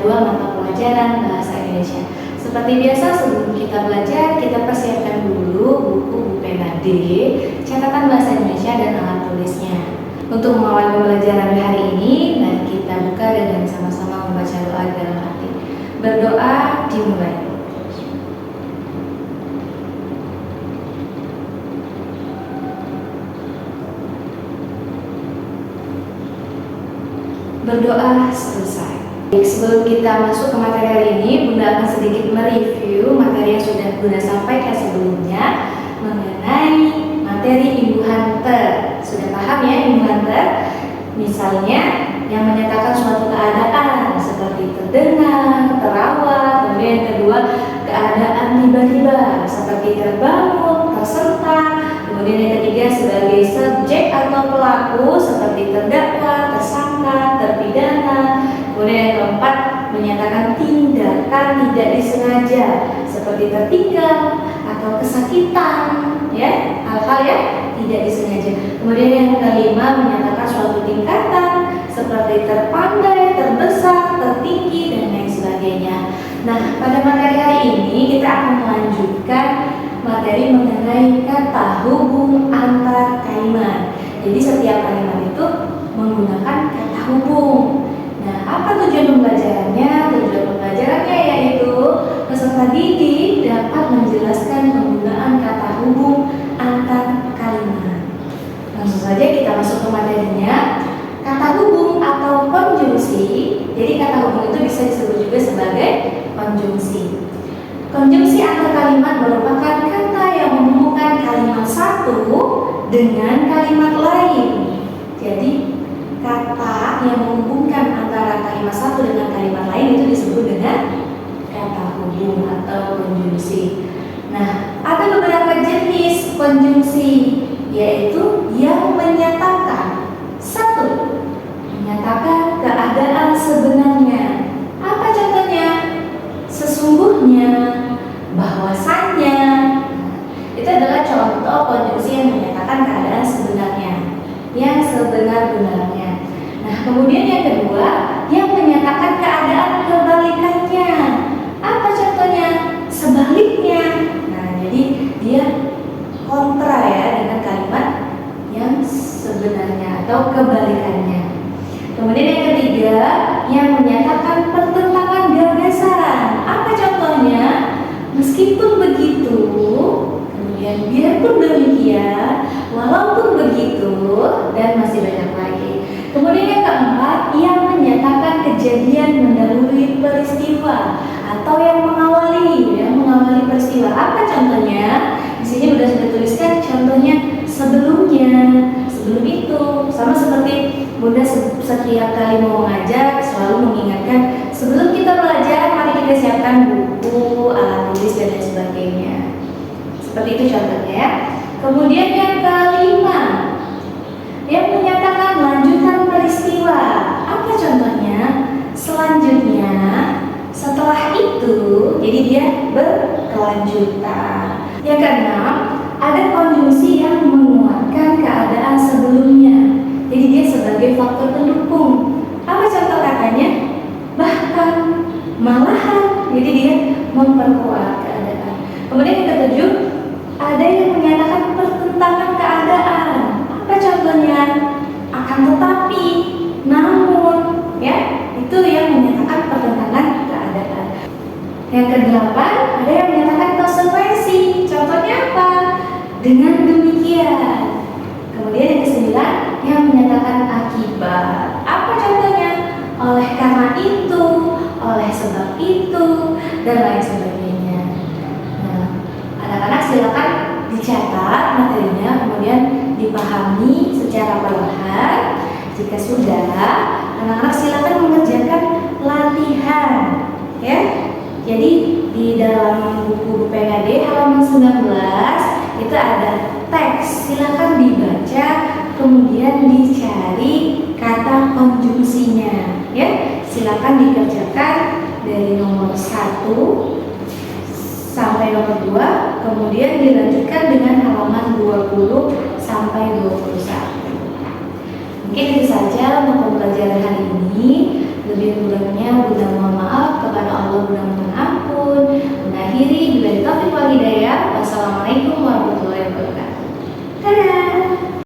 2 mata pelajaran bahasa Indonesia. Seperti biasa, sebelum kita belajar, kita persiapkan dulu buku PKD, catatan bahasa Indonesia dan alat tulisnya. Untuk mengawali pembelajaran hari ini, mari kita buka dengan sama-sama membaca doa dalam hati. Berdoa dimulai. Berdoa selesai. Sebelum kita masuk ke materi hari ini, Bunda akan sedikit mereview materi yang sudah Bunda sampaikan sebelumnya mengenai materi imbuhan ter. Sudah paham ya imbuhan ter? Misalnya yang menyatakan suatu keadaan seperti terdengar, terawat, kemudian yang kedua keadaan tiba-tiba seperti terbangun, tersentak, kemudian yang ketiga sebagai subjek atau pelaku seperti terdakwa, tersangka, terpidana. Kemudian yang keempat menyatakan tindakan tidak disengaja seperti tertinggal atau kesakitan, ya, hal-hal yang tidak disengaja. Kemudian yang kelima menyatakan suatu tingkatan seperti terpandai, terbesar, tertinggi dan lain sebagainya. Nah, pada materi hari ini kita akan melanjutkan materi mengenai kata hubung antar kalimat. Jadi setiap kalimat itu menggunakan kata hubung. Nah, apa tujuan pembelajarannya? Tujuan pembelajarannya yaitu peserta didik dapat menjelaskan penggunaan kata hubung antar kalimat. Langsung saja kita masuk ke materinya. Kata hubung atau konjungsi. Jadi kata hubung itu bisa disebut juga sebagai konjungsi. Konjungsi antar kalimat merupakan kata yang menghubungkan kalimat satu dengan kalimat lain. Jadi kata yang menghubungkan antara kalimat satu dengan kalimat lain itu disebut dengan kata hubung atau konjungsi. Nah, ada beberapa jenis konjungsi, yaitu yang menyatakan satu, menyatakan keadaan sebenarnya. Apa contohnya? Sesungguhnya, bahwasannya. Itu adalah contoh konjungsi yang menyatakan keadaan sebenarnya, yang sebenar-benarnya. Nah, kemudian yang kedua, yang menyatakan keadaan kebalikannya. Apa contohnya? Sebaliknya. Nah, jadi dia kontra ya dengan kalimat yang sebenarnya atau kebalikannya. Kemudian yang ketiga, yang menyatakan pertentangan gagasan. Apa contohnya? Meskipun begitu, kemudian biarpun demikian, walaupun begitu, dan masih banyak lagi. Kemudian yang keempat, yang menyatakan kejadian mendahului peristiwa atau yang mengawali peristiwa. Apa contohnya? Di sini sudah tuliskan contohnya sebelumnya, sebelum itu. Sama seperti Bunda setiap kali mau mengajar selalu mengingatkan sebelum kita belajar mari kita siapkan buku, alat tulis dan lain sebagainya. Seperti itu contohnya ya. Kemudian yang kelima, yang menyatakan lanjutan peristiwa. Apa contohnya? Selanjutnya, setelah itu, jadi dia berkelanjutan. Yang keenam, ada konjungsi yang menguatkan keadaan sebelumnya. Jadi dia sebagai faktor pendukung. Apa contoh katanya? Bahkan, malahan. Jadi dia memperkuat keadaan. Kemudian yang ketujuh, ada yang menyatakan pertentangan keadaan. Apa contohnya? Akan tetapi, namun, ya, itu yang menyatakan pertentangan keadaan. Yang kedelapan, ada yang menyatakan konsekuensi. Contohnya apa? Dengan demikian. Kemudian yang kesembilan, yang menyatakan akibat. Apa contohnya? Oleh karena itu, oleh sebab itu, dan lain sebagainya. Nah, anak-anak silakan dicatat materinya, kemudian dipahami secara perlahan. Jika sudah, anak-anak silakan mengerjakan latihan, ya. Jadi di dalam buku PKD halaman 19 itu ada teks, silakan dibaca, kemudian dicari kata konjungsinya, ya. Silakan dikerjakan dari nomor 1 sampai nomor 2, kemudian dilanjutkan dengan halaman 20 sampai 21. Mungkin itu saja untuk pembelajaran hari ini. Lebih kurangnya Bunda mohon maaf. Allah Bunda